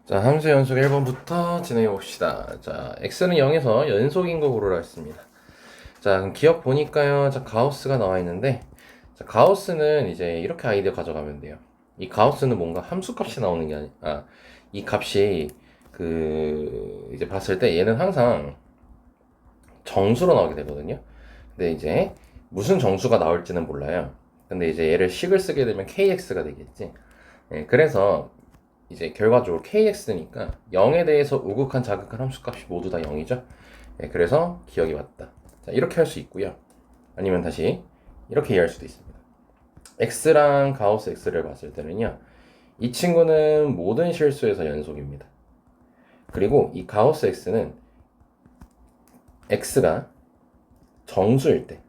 자, 함수 연속 1번부터 진행해 봅시다. 자, x는 0에서 연속인 거 고르라 했습니다. 자, 그럼 기억 보니까요. 자, 가우스가 나와 있는데, 자, 가우스는 이제 이렇게 아이디어 가져가면 돼요. 이 가우스는 뭔가 함수 값이 나오는 게 이 값이 이제 봤을 때 얘는 항상 정수로 나오게 되거든요. 근데 이제 무슨 정수가 나올지는 몰라요. 근데 이제 얘를 식을 쓰게 되면 kx가 되겠지. 예, 그래서 이제 결과적으로 kx니까 0에 대해서 우극한 자극한 함수값이 모두 다 0이죠. 네, 그래서 기억이 맞다. 자, 이렇게 할 수 있고요. 아니면 다시 이렇게 이해할 수도 있습니다. x랑 가우스 x를 봤을 때는요. 이 친구는 모든 실수에서 연속입니다. 그리고 이 가우스 x는 x가 정수일 때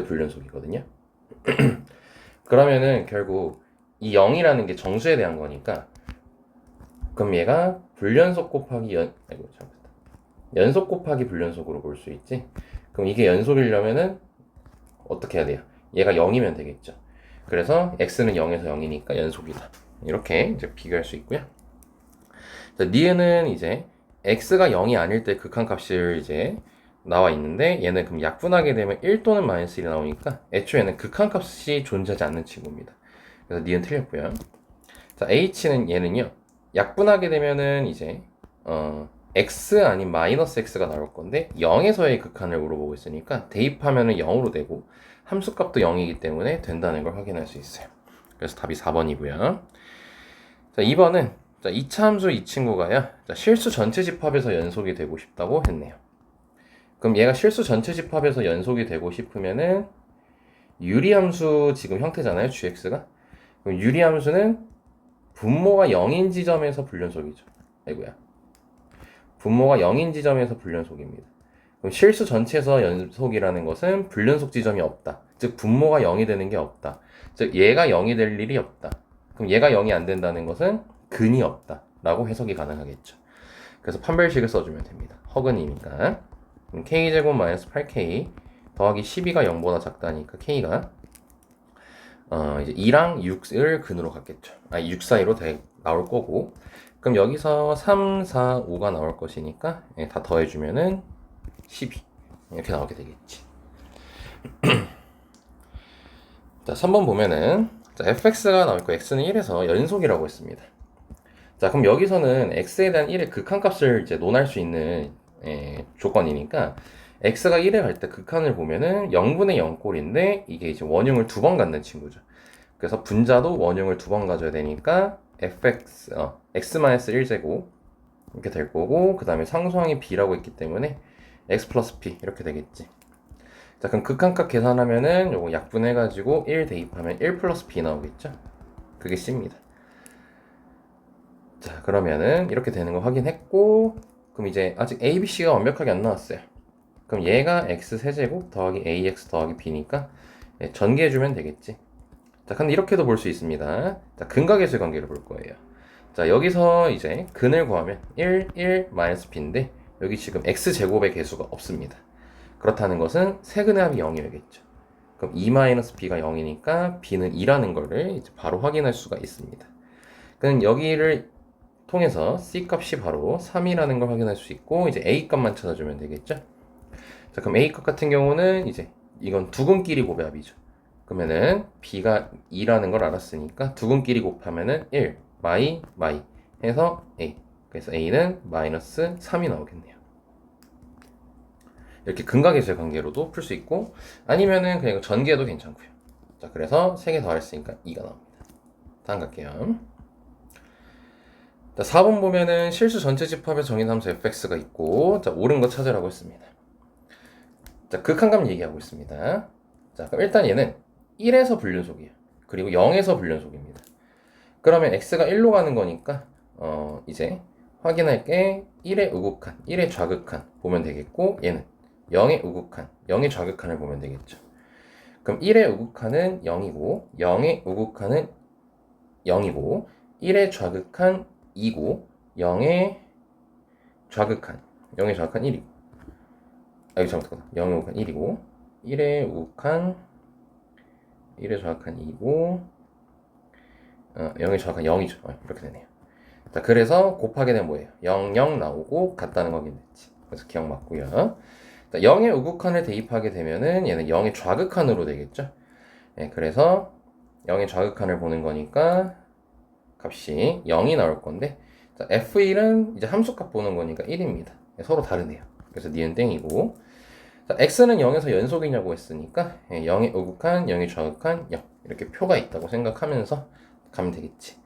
불연속이거든요. 그러면은 결국 이 0이라는 게 정수에 대한 거니까 그럼 얘가 불연속 곱하기 연속 곱하기 불연속으로 볼 수 있지. 그럼 이게 연속이려면은 어떻게 해야 돼요? 얘가 0이면 되겠죠. 그래서 x는 0에서 0이니까 연속이다. 이렇게 이제 비교할 수 있고요. 자, 니은은 이제 x가 0이 아닐 때 극한값을 이제 나와 있는데 얘는 그럼 약분하게 되면 1 또는 마이너스 1이 나오니까 애초에는 극한값이 존재하지 않는 친구입니다. 그래서 니은 틀렸고요. 자, h는 얘는요. 약분하게 되면은 이제 x 아닌 마이너스 x가 나올 건데 0에서의 극한을 물어보고 있으니까 대입하면은 0으로 되고 함수값도 0이기 때문에 된다는 걸 확인할 수 있어요. 그래서 답이 4번이고요. 자, 2번은 자, 2차 함수 이 친구가요. 자, 실수 전체 집합에서 연속이 되고 싶다고 했네요. 그럼 얘가 실수 전체 집합에서 연속이 되고 싶으면은 유리함수 지금 형태잖아요. gx가. 그럼 유리함수는 분모가 0인 지점에서 불연속이죠. 아이고야. 분모가 0인 지점에서 불연속입니다. 그럼 실수 전체에서 연속이라는 것은 불연속 지점이 없다. 즉 분모가 0이 되는 게 없다. 즉 얘가 0이 될 일이 없다. 그럼 얘가 0이 안 된다는 것은 근이 없다. 라고 해석이 가능하겠죠. 그래서 판별식을 써주면 됩니다. 허근이니까. k제곱 마이너스 8k 더하기 12가 0보다 작다니까 k가 이제 2랑 6을 근으로 갖겠죠. 6 사이로 나올 거고. 그럼 여기서 3, 4, 5가 나올 것이니까 다 더해주면은 12 이렇게 나오게 되겠지. 자, 3번 보면은 자, fx가 나올 거 x는 1에서 연속이라고 했습니다. 자, 그럼 여기서는 x에 대한 1의 극한값을 이제 논할 수 있는 조건이니까 x가 1에 갈 때 극한을 보면은 0분의 0꼴인데 이게 이제 원흉을 두 번 갖는 친구죠. 그래서 분자도 원흉을 두 번 가져야 되니까 x-1제곱 이렇게 될 거고 그 다음에 상수항이 b라고 있기 때문에 x 플러스 p 이렇게 되겠지. 자, 그럼 극한값 계산하면은 요거 약분해가지고 1 대입하면 1 플러스 b 나오겠죠. 그게 c입니다. 자, 그러면은 이렇게 되는 거 확인했고 그럼 이제 아직 a, b, c가 완벽하게 안 나왔어요. 그럼 얘가 x 세제곱 더하기 ax 더하기 b니까 전개해주면 되겠지. 자, 근데 이렇게도 볼 수 있습니다. 자, 근각계수의 관계를 볼 거예요. 자, 여기서 이제 근을 구하면 1, 1, 마이너스 b인데 여기 지금 x제곱의 개수가 없습니다. 그렇다는 것은 세근의 합이 0이겠죠. 그럼 2 마이너스 b가 0이니까 b는 2라는 거를 이제 바로 확인할 수가 있습니다. 그럼 여기를 통해서 c 값이 바로 3이라는 걸 확인할 수 있고 이제 a 값만 찾아주면 되겠죠. 자, 그럼 a 값 같은 경우는 이제 이건 두근끼리 곱합이죠. 그러면은 b가 2라는 걸 알았으니까 두근끼리 곱하면은 1 마이 해서 a. 그래서 a는 마이너스 3이 나오겠네요. 이렇게 근각계수의 관계로도 풀 수 있고 아니면은 그냥 전개도 괜찮고요. 자, 그래서 3개 더했으니까 2가 나옵니다. 다음 갈게요. 자, 4번 보면은 실수 전체 집합의 정의는 함수 fx가 있고 자, 옳은 거 찾으라고 했습니다. 자, 극한감 얘기하고 있습니다. 자, 그럼 일단 얘는 1에서 불연속이에요. 그리고 0에서 불연속입니다. 그러면 x가 1로 가는 거니까 이제 확인할 게 1의 우극한, 1의 좌극한 보면 되겠고 얘는 0의 우극한, 0의 좌극한을 보면 되겠죠. 그럼 1의 우극한은 0이고 0의 우극한은 0이고 1의 좌극한 2고 0의 좌극한 1이고 여기 잘못했구나. 0의 우극한 1이고 1의 우극한 1의 좌극한 2고 0의 좌극한 0이죠. 이렇게 되네요. 자, 그래서 곱하게 되면 뭐예요? 0, 0 나오고 같다는 거겠지. 그래서 기억 맞고요. 자, 0의 우극한을 대입하게 되면은 얘는 0의 좌극한으로 되겠죠. 예, 그래서 0의 좌극한을 보는 거니까 값이 0이 나올 건데, 자, F1은 이제 함수값 보는 거니까 1입니다. 서로 다르네요. 그래서 니은 땡이고, 자, x는 0에서 연속이냐고 했으니까 0의 우극한, 0의 좌극한, 0 이렇게 표가 있다고 생각하면서 가면 되겠지.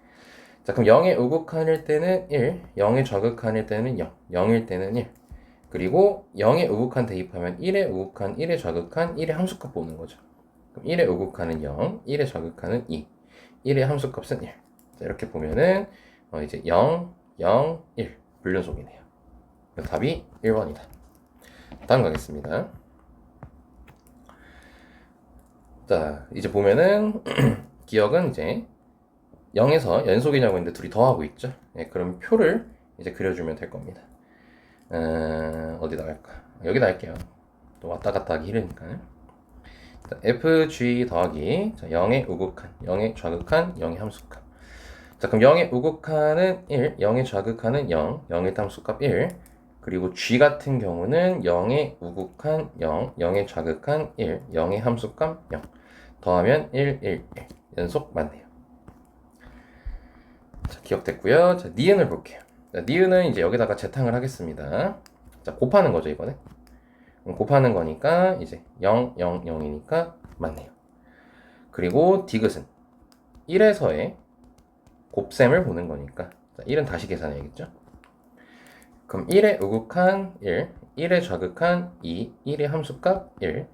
자, 그럼 0의 우극한일 때는 1, 0의 좌극한일 때는 0, 0일 때는 1. 그리고 0의 우극한 대입하면 1의 우극한, 1의 좌극한, 1의 함수값 보는 거죠. 그럼 1의 우극한은 0, 1의 좌극한은 2, 1의 함수값은 1. 자, 이렇게 보면은 이제 0, 0, 1 불연속이네요. 답이 1번이다. 다음 가겠습니다. 자, 이제 보면은 기억은 이제 0에서 연속이냐고 했는데 둘이 더하고 있죠. 네, 그럼 표를 이제 그려주면 될 겁니다. 어디다 할까? 여기다 할게요. 또 왔다 갔다 하기 싫으니까. 자, fg 더하기 자, 0의 우극한, 0의 좌극한, 0의 함수값. 자, 그럼 0의 우극한은 1, 0의 좌극한은 0, 0의 함수값 1. 그리고 g 같은 경우는 0의 우극한 0, 0의 좌극한 1, 0의 함수값 0. 더하면 1, 1, 1. 연속 맞네요. 자, 기억됐고요. 자, 니은을 볼게요. 자, 니은은 이제 여기다가 재탕을 하겠습니다. 자, 곱하는 거죠, 이거는. 곱하는 거니까 이제 0, 0, 0이니까 맞네요. 그리고 디귿은 1에서의 곱셈을 보는 거니까 자, 1은 다시 계산해야겠죠. 그럼 1의 우극한 1, 1의 좌극한 2, 1의 함수값 1.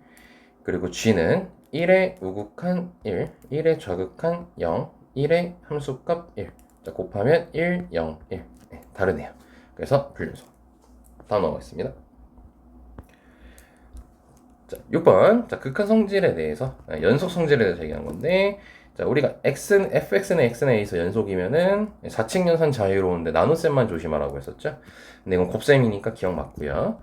그리고 g는 1의 우극한 1, 1의 좌극한 0, 1의 함수값 1. 자, 곱하면 1, 0, 1. 네, 다르네요. 그래서 불연속. 다음 넘어가겠습니다. 자, 6번. 자, 극한 성질에 대해서, 연속 성질에 대해서 얘기한 건데, 자, 우리가 fx는 x는 a에서 연속이면은 4칙 연산 자유로운데 나눗셈만 조심하라고 했었죠. 근데 이건 곱셈이니까 기억 맞고요.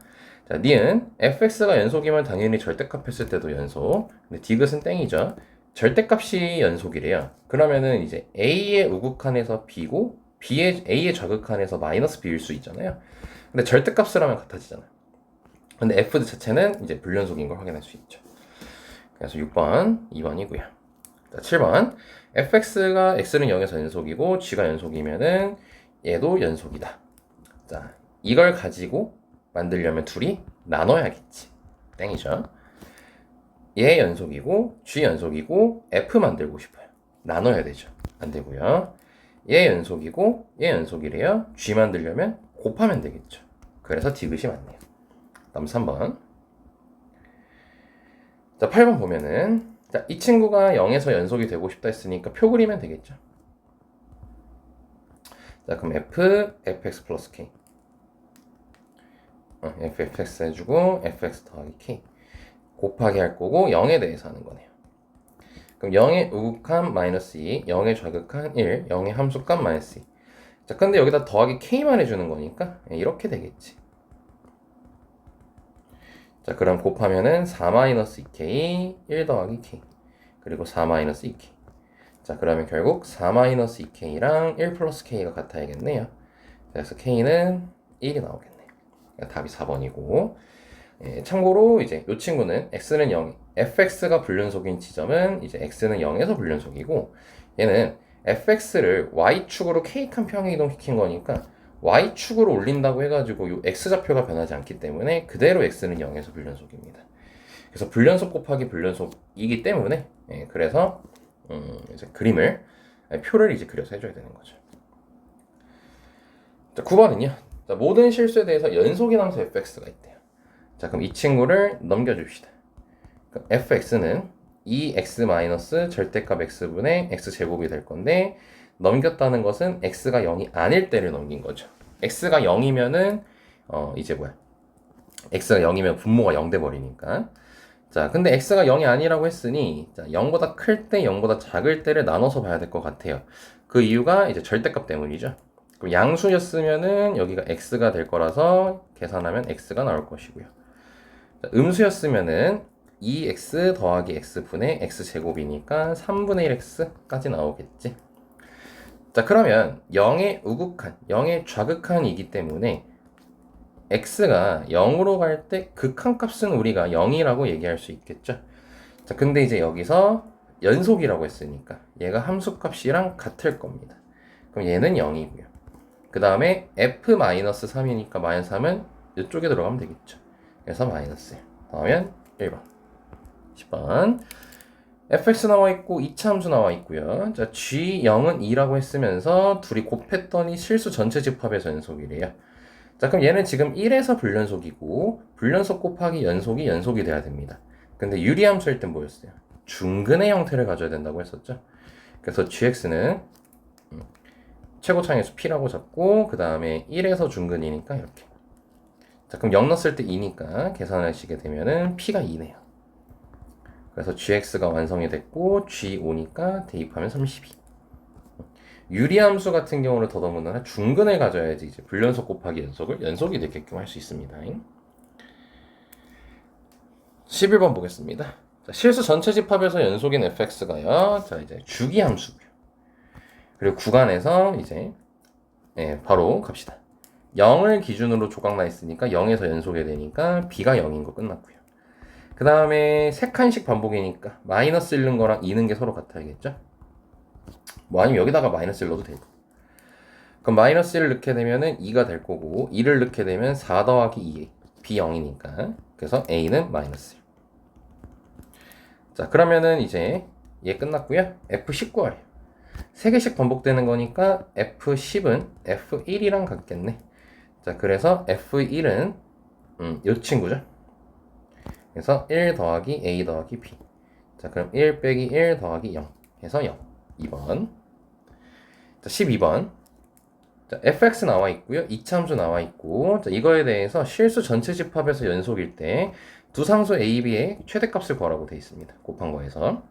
자, 니은 fx가 연속이면 당연히 절대값 했을 때도 연속. 근데 디귿은 땡이죠. 절대값이 연속이래요. 그러면은 이제 a의 우극한에서 b고 b의 a의 좌극한에서 마이너스 b일 수 있잖아요. 근데 절대값을 하면 같아지잖아요. 근데 f 자체는 이제 불연속인 걸 확인할 수 있죠. 그래서 6번, 2번이고요. 자, 7번. fx가 x는 0에서 연속이고 g가 연속이면은 얘도 연속이다. 자, 이걸 가지고 만들려면 둘이 나눠야겠지. 땡이죠. 얘 연속이고 g 연속이고 f 만들고 싶어요. 나눠야 되죠. 안 되고요. 얘 연속이고 얘 연속이래요. g 만들려면 곱하면 되겠죠. 그래서 디귿이 맞네요. 다음 3번. 자, 8번 보면은 자, 이 친구가 0에서 연속이 되고 싶다 했으니까 표 그리면 되겠죠. 자, 그럼 fx 플러스 k fx 해주고 fx 더하기 k 곱하기 할 거고 0에 대해서 하는 거네요. 그럼 0의 우극한 마이너스 2, 0의 좌극한 1, 0의 함수값 마이너스 2. 자, 근데 여기다 더하기 k만 해주는 거니까 이렇게 되겠지. 자, 그럼 곱하면은 4-2k, 1 더하기 k. 그리고 4-2k. 자, 그러면 결국 4-2k랑 1 플러스 k가 같아야겠네요. 그래서 k는 1이 나오겠네요. 그러니까 답이 4번이고. 참고로 이제 이 친구는 x는 0, fx가 불연속인 지점은 이제 x는 0에서 불연속이고 얘는 fx를 y축으로 k칸 평행이동시킨 거니까 y축으로 올린다고 해가지고 이 x좌표가 변하지 않기 때문에 그대로 x는 0에서 불연속입니다. 그래서 불연속 곱하기 불연속이기 때문에 그래서 이제 표를 이제 그려서 해줘야 되는 거죠. 자, 9번은요. 자, 모든 실수에 대해서 연속인 함수 fx가 있대요. 자, 그럼 이 친구를 넘겨줍시다. 그럼 fx는 2x- 절대값 x분의 x제곱이 될 건데 넘겼다는 것은 x가 0이 아닐 때를 넘긴 거죠. x가 0이면은 이제 x가 0이면 분모가 0 돼 버리니까. 자, 근데 x가 0이 아니라고 했으니 자, 0보다 클 때, 0보다 작을 때를 나눠서 봐야 될 것 같아요. 그 이유가 이제 절대값 때문이죠. 그럼 양수였으면은 여기가 x가 될 거라서 계산하면 x가 나올 것이고요. 자, 음수였으면은 2x 더하기 x분의 x제곱이니까 3분의 1x까지 나오겠지. 자, 그러면 0의 우극한, 0의 좌극한이기 때문에 x가 0으로 갈 때 극한값은 우리가 0이라고 얘기할 수 있겠죠. 자, 근데 이제 여기서 연속이라고 했으니까 얘가 함수값이랑 같을 겁니다. 그럼 얘는 0이고요. 그 다음에 f-3이니까 마이너스 3은 이쪽에 들어가면 되겠죠. 그래서 마이너스 1. 그러면 1번. 10번. fx 나와 있고 2차 함수 나와 있고요. 자, g0은 2라고 했으면서 둘이 곱했더니 실수 전체 집합에서 연속이래요. 자, 그럼 얘는 지금 1에서 불연속이고 불연속 곱하기 연속이 돼야 됩니다. 근데 유리함수일 땐 뭐였어요? 중근의 형태를 가져야 된다고 했었죠. 그래서 gx는 최고차항에서 p라고 잡고 그 다음에 1에서 중근이니까 이렇게. 자, 그럼 0 넣었을 때 2니까 계산하시게 되면은 p가 2네요. 그래서 gx가 완성이 됐고 g5니까 대입하면 32. 유리함수 같은 경우는 더더군다나 중근을 가져야지 이제 불연속 곱하기 연속이 되게끔 할 수 있습니다. 11번 보겠습니다. 자, 실수 전체 집합에서 연속인 fx가요. 자, 이제 주기함수고요. 그리고 구간에서 이제 바로 갑시다. 0을 기준으로 조각 나 있으니까 0에서 연속이 되니까 b가 0인 거 끝났고요. 그 다음에 3칸씩 반복이니까 마이너스 1는 거랑 2는 게 서로 같아야겠죠? 뭐 아니면 여기다가 마이너스 1 넣어도 되고. 그럼 마이너스 1을 넣게 되면은 2가 될 거고 2를 넣게 되면 4 더하기 2 b 0이니까 그래서 a는 마이너스 1. 자, 그러면은 이제 얘 끝났고요. f10 구하래요. 3개씩 반복되는 거니까 f10은 f1이랑 같겠네. 자, 그래서 f1은 요 친구죠. 그래서 1 더하기 a 더하기 b. 자, 그럼 1 빼기 1 더하기 0 해서 0. 2번. 자, 12번. 자, fx 나와 있고요. 2차 함수 나와 있고, 자, 이거에 대해서 실수 전체 집합에서 연속일 때 두 상수 a, b의 최대값을 구하라고 되어 있습니다. 곱한 거에서.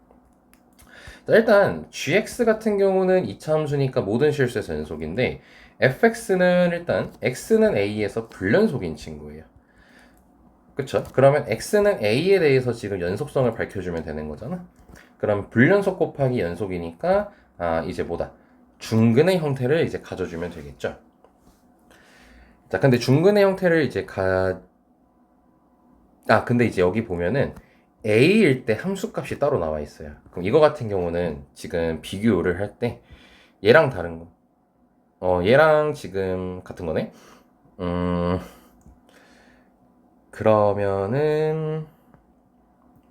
자, 일단 gx 같은 경우는 2차 함수니까 모든 실수에서 연속인데 fx는 일단 x는 a에서 불연속인 친구예요. 그쵸? 그러면 x는 a에 대해서 지금 연속성을 밝혀주면 되는 거잖아. 그럼 불연속 곱하기 연속이니까 이제 뭐다? 중근의 형태를 이제 가져주면 되겠죠. 자, 근데 중근의 형태를 이제 근데 이제 여기 보면은 a일 때 함수값이 따로 나와 있어요. 그럼 이거 같은 경우는 지금 비교를 할 때 얘랑 다른 거. 얘랑 지금 같은 거네. 그러면은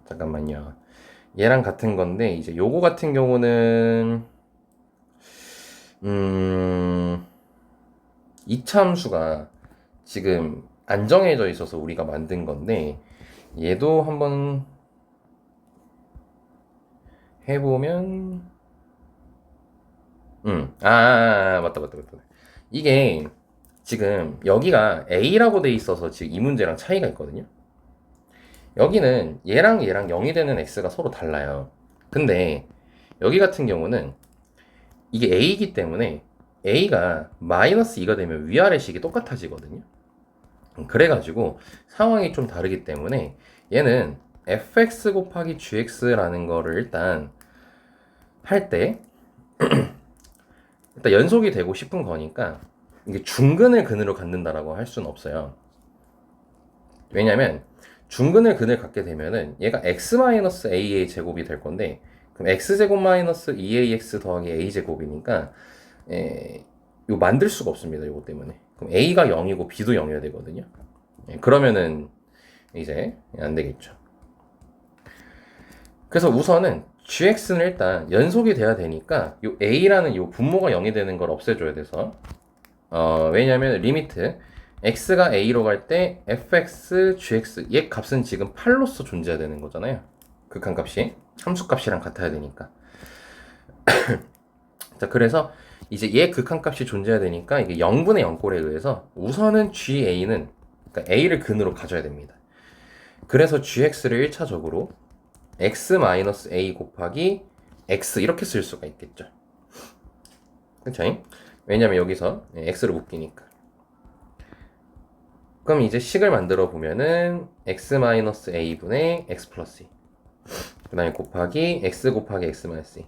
잠깐만요. 얘랑 같은 건데 이제 요거 같은 경우는 2차 함수가 지금 안 정해져 있어서 우리가 만든 건데 얘도 한번 해보면 맞다. 이게 지금 여기가 A라고 돼 있어서 지금 이 문제랑 차이가 있거든요. 여기는 얘랑 0이 되는 X가 서로 달라요. 근데 여기 같은 경우는 이게 A이기 때문에 A가 마이너스 2가 되면 위아래 식이 똑같아지거든요. 그래가지고 상황이 좀 다르기 때문에 얘는 fx 곱하기 gx라는 거를 일단 할 때 일단 연속이 되고 싶은 거니까 이게 중근을 근으로 갖는다라고 할 수는 없어요. 왜냐면 중근을 근을 갖게 되면은 얘가 x-a의 제곱이 될 건데 그럼 x제곱 마이너스 2ax 더하기 a제곱이니까 이거 만들 수가 없습니다. 이거 때문에. 그럼 a가 0이고 b도 0이어야 되거든요. 그러면은 이제 안 되겠죠. 그래서 우선은 gx는 일단 연속이 돼야 되니까 요 a라는 요 분모가 0이 되는 걸 없애줘야 돼서 왜냐면 리미트 x가 a로 갈 때 fx, gx 얘 값은 지금 8로서 존재해야 되는 거잖아요. 극한값이 함수값이랑 같아야 되니까. 자, 그래서 이제 얘 극한값이 존재해야 되니까 이게 0분의 0꼴에 의해서 우선은 ga는 그러니까 a를 근으로 가져야 됩니다. 그래서 gx를 1차적으로 x-a 곱하기 x 이렇게 쓸 수가 있겠죠. 그쵸? 왜냐면 여기서 x를 묶이니까. 그럼 이제 식을 만들어 보면은 x-a분의 x 플러스 2. 그 다음에 곱하기 x 곱하기 x 마이너스 2.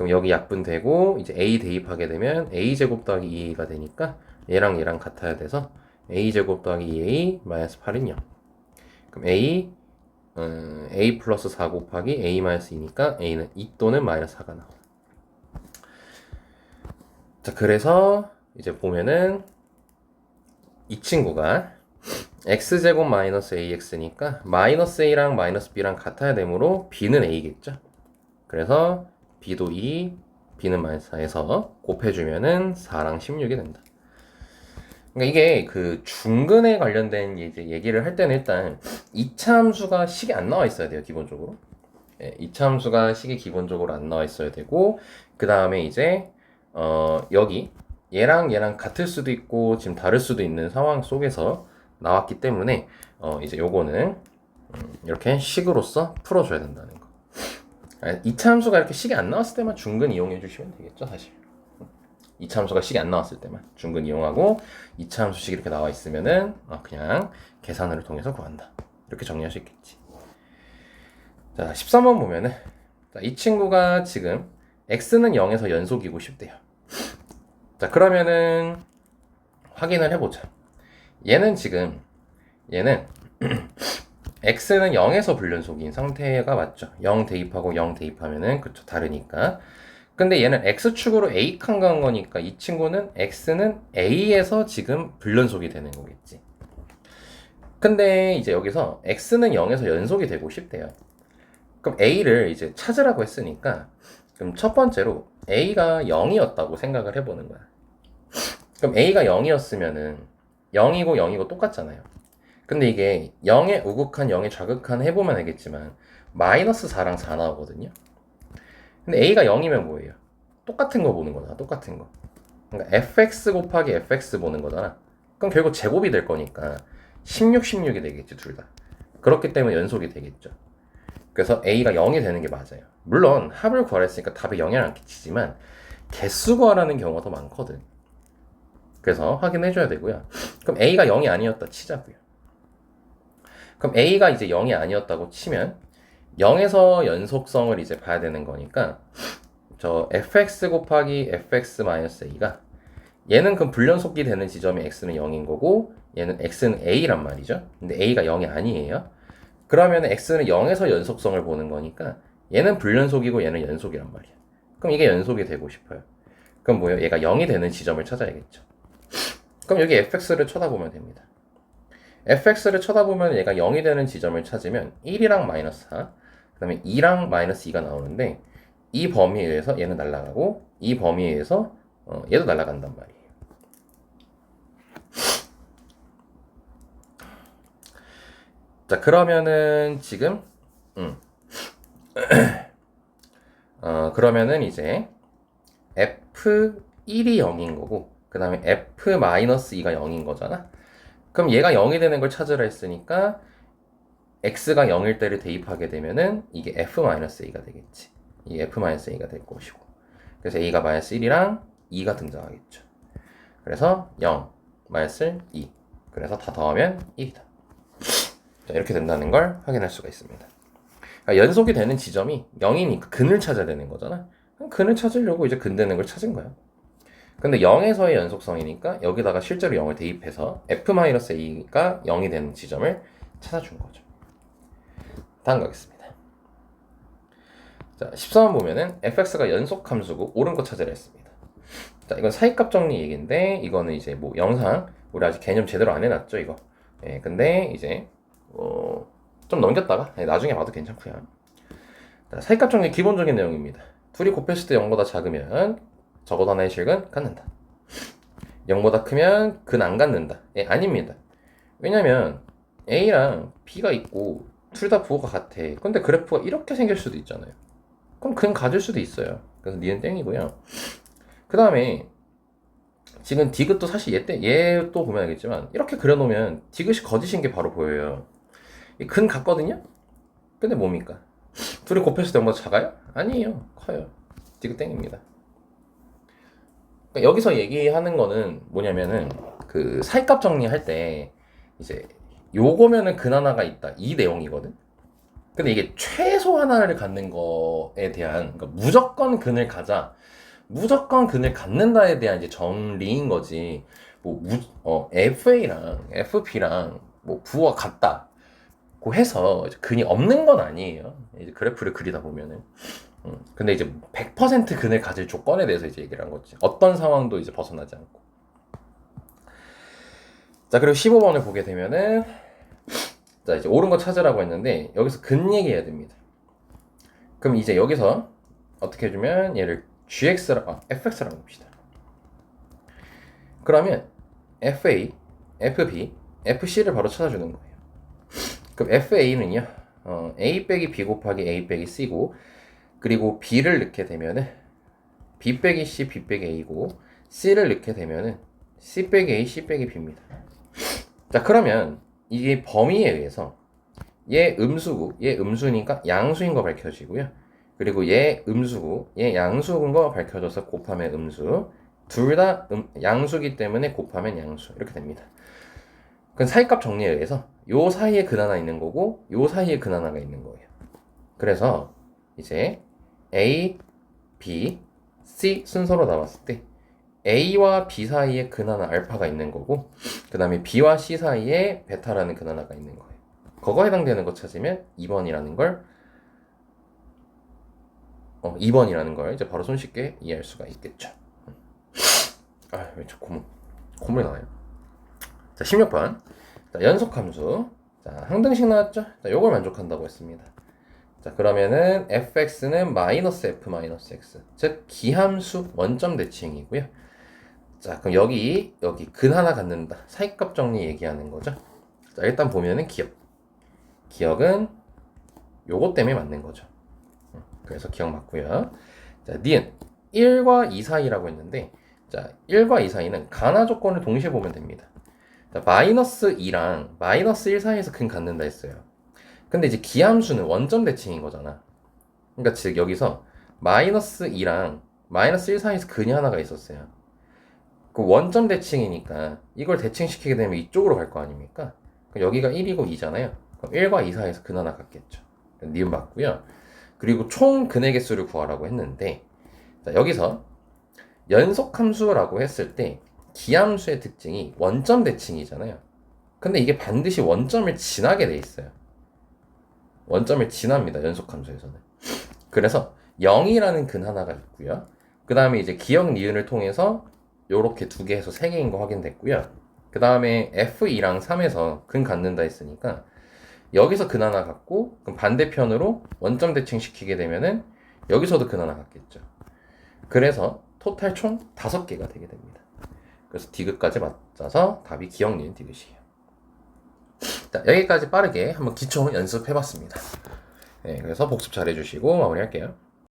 그럼 여기 약분되고 이제 a 대입하게 되면 a 제곱 더하기 2a가 되니까 얘랑 얘랑 같아야 돼서 a 제곱 더하기 2a 마이너스 8은 0. 그럼 a 플러스 4 곱하기 a 마이너스 2니까 a는 2 또는 마이너스 4가 나와. 자, 그래서 이제 보면은 이 친구가 x제곱 마이너스 ax니까 마이너스 a랑 마이너스 b랑 같아야 되므로 b는 a겠죠. 그래서 b도 2, b는 마이너스 4에서 곱해주면은 4랑 16이 된다. 그러니까 이게 그 중근에 관련된 이제 얘기를 할 때는 일단 이차 함수가 식이 안 나와 있어야 돼요, 기본적으로. 예, 이차 함수가 식이 기본적으로 안 나와 있어야 되고, 그 다음에 이제 여기 얘랑 얘랑 같을 수도 있고 지금 다를 수도 있는 상황 속에서 나왔기 때문에 이제 요거는 이렇게 식으로서 풀어줘야 된다는 거. 이차 함수가 이렇게 식이 안 나왔을 때만 중근 이용해 주시면 되겠죠, 사실. 이차 함수가 식이 안 나왔을 때만 중근 이용하고 이차 함수식이 이렇게 나와 있으면은 그냥 계산을 통해서 구한다. 이렇게 정리할 수 있겠지. 자, 13번 보면은 자, 이 친구가 지금 x는 0에서 연속이고 싶대요. 자, 그러면은 확인을 해보자. 얘는 x는 0에서 불연속인 상태가 맞죠. 0 대입하고 0 대입하면은 그쵸, 다르니까. 근데 얘는 x축으로 a 칸 간 거니까 이 친구는 x는 a에서 지금 불연속이 되는 거겠지. 근데 이제 여기서 x는 0에서 연속이 되고 싶대요. 그럼 a를 이제 찾으라고 했으니까 그럼 첫 번째로 a가 0이었다고 생각을 해보는 거야. 그럼 a가 0이었으면은 0이고 0이고 똑같잖아요. 근데 이게 0의 우극한 0의 좌극한 해보면 알겠지만 마이너스 4랑 4 나오거든요. 근데 a가 0이면 뭐예요? 똑같은 거 보는 거잖아. 똑같은 거. 그러니까 fx 곱하기 fx 보는 거잖아. 그럼 결국 제곱이 될 거니까 16, 16이 되겠지, 둘 다. 그렇기 때문에 연속이 되겠죠. 그래서 a가 0이 되는 게 맞아요. 물론 합을 구하라 했으니까 답에 영향을 안 끼치지만 개수 구하라는 경우가 더 많거든. 그래서 확인해 줘야 되고요. 그럼 a가 0이 아니었다 치자고요. 그럼 a가 이제 0이 아니었다고 치면 0에서 연속성을 이제 봐야 되는 거니까 저 fx 곱하기 fx-a가 얘는 그럼 불연속이 되는 지점이 x는 0인 거고 얘는 x는 a란 말이죠. 근데 a가 0이 아니에요. 그러면 x는 0에서 연속성을 보는 거니까 얘는 불연속이고 얘는 연속이란 말이야. 그럼 이게 연속이 되고 싶어요. 그럼 뭐예요? 얘가 0이 되는 지점을 찾아야겠죠. 그럼 여기 fx를 쳐다보면 됩니다. fx를 쳐다보면 얘가 0이 되는 지점을 찾으면 1이랑 마이너스 4, 그 다음에 2랑 마이너스 2가 나오는데 이 범위에 의해서 얘는 날아가고 이 범위에 의해서 얘도 날아간단 말이에요. 자, 그러면은 지금 그러면은 이제 f1이 0인 거고 그 다음에 f-2가 0인 거잖아. 그럼 얘가 0이 되는 걸 찾으라 했으니까 x가 0일 때를 대입하게 되면은 이게 f-a가 되겠지. 이 f-a가 될 것이고. 그래서 a가 마이너스 1이랑 2가 등장하겠죠. 그래서 0, 마이너스 2. 그래서 다 더하면 1이다. 자, 이렇게 된다는 걸 확인할 수가 있습니다. 그러니까 연속이 되는 지점이 0이니까 근을 찾아야 되는 거잖아. 근을 찾으려고 이제 근 되는 걸 찾은 거야. 근데 0에서의 연속성이니까 여기다가 실제로 0을 대입해서 f-a가 0이 되는 지점을 찾아준 거죠. 다음 가겠습니다. 자, 13번 보면은 fx가 연속 함수고 옳은 거 찾으라 했습니다. 자, 이건 사이값 정리 얘기인데 이거는 이제 뭐 영상 우리 아직 개념 제대로 안 해놨죠, 이거. 예, 근데 이제 좀 넘겼다가 나중에 봐도 괜찮고요. 자, 사이값 정리 기본적인 내용입니다. 둘이 곱했을 때 0보다 작으면 적어도 하나의 실근 갖는다. 0보다 크면 근 안 갖는다. 예, 아닙니다. 왜냐면 A랑 B가 있고 둘 다 부호가 같아. 근데 그래프가 이렇게 생길 수도 있잖아요. 그럼 근 가질 수도 있어요. 그래서 니은 땡이고요. 그 다음에 지금 디귿도 사실 얘 또 보면 알겠지만 이렇게 그려놓으면 디귿이 거짓인 게 바로 보여요. 근 같거든요? 근데 뭡니까? 둘이 곱했을 때 0보다 작아요? 아니에요. 커요. 디귿 땡입니다. 그러니까 여기서 얘기하는 거는 뭐냐면은 그 사이값 정리할 때 이제 요거면은 근 하나가 있다 이 내용이거든. 근데 이게 최소 하나를 갖는 거에 대한, 그러니까 무조건 근을 가자, 무조건 근을 갖는다에 대한 이제 정리인 거지. FA랑 FP랑 뭐 부호가 같다 고 해서 이제 근이 없는 건 아니에요. 이제 그래프를 그리다 보면은. 근데 이제 100% 근을 가질 조건에 대해서 이제 얘기를 한 거지. 어떤 상황도 이제 벗어나지 않고. 자, 그리고 15번을 보게 되면은, 자, 이제 옳은 거 찾으라고 했는데, 여기서 근 얘기해야 됩니다. 그럼 이제 여기서 어떻게 해주면 얘를 fx라고 봅시다. 그러면 fa, fb, fc를 바로 찾아주는 거예요. 그럼 fa는요, a 빼기 b 곱하기 a 빼기 c고, 그리고 b를 넣게 되면은 b 빼기 c, b 빼기 a고, c를 넣게 되면은 c 빼기 a, c 빼기 b입니다. 자, 그러면 이게 범위에 의해서 얘 음수고, 얘 음수니까 양수인 거 밝혀지고요. 그리고 얘 음수고, 얘 양수인 거 밝혀져서 곱하면 음수. 둘 다 양수기 때문에 곱하면 양수. 이렇게 됩니다. 그럼 사이값 정리에 의해서 요 사이에 근 하나 있는 거고, 요 사이에 근 하나가 있는 거예요. 그래서 이제 A, B, C 순서로 나왔을 때 A와 B 사이에 근 하나 알파가 있는 거고, 그 다음에 B와 C 사이에 베타라는 근 하나가 있는 거예요. 그거 해당되는 거 찾으면 2번이라는 걸 2번이라는 걸 이제 바로 손쉽게 이해할 수가 있겠죠. 왜 저 콧물이 나와요? 자, 16번. 자, 연속함수. 자, 항등식 나왔죠? 자, 요걸 만족한다고 했습니다. 자, 그러면은 fx는 마이너스 f 마이너스 x. 즉, 기함수 원점 대칭이고요. 자, 그럼 여기 근 하나 갖는다. 사이값 정리 얘기하는 거죠. 자, 일단 보면은 기억은 요거 때문에 맞는 거죠. 그래서 기억 맞고요. 자, 니은 1과 2 사이라고 했는데, 자, 1과 2 사이는 가나 조건을 동시에 보면 됩니다. 자, 마이너스 2랑 마이너스 1 사이에서 근 갖는다 했어요. 근데 이제 기함수는 원점 대칭인 거잖아. 그러니까 즉 여기서 마이너스 2랑 마이너스 1 사이에서 근이 하나가 있었어요. 그 원점 대칭이니까 이걸 대칭시키게 되면 이쪽으로 갈 거 아닙니까? 그럼 여기가 1이고 2잖아요. 그럼 1과 2 사이에서 근 하나 갖겠죠. 니은 맞고요. 그리고 총 근의 개수를 구하라고 했는데, 자, 여기서 연속함수라고 했을 때 기함수의 특징이 원점 대칭이잖아요. 근데 이게 반드시 원점을 지나게 돼 있어요. 원점을 지납니다. 연속함수에서는. 그래서 0이라는 근 하나가 있고요. 그 다음에 이제 기억 니은을 통해서 요렇게 두 개 해서 3개인 거 확인됐고요. 그 다음에 F2랑 3에서 근 갖는다 했으니까 여기서 근 하나 갖고, 그럼 반대편으로 원점 대칭 시키게 되면은 여기서도 근 하나 갖겠죠. 그래서 토탈 총 5개가 되게 됩니다. 그래서 디귿까지 맞아서 답이 기억 니은 디귿이에요. 자, 여기까지 빠르게 한번 기초 연습해봤습니다. 네, 그래서 복습 잘 해주시고 마무리할게요.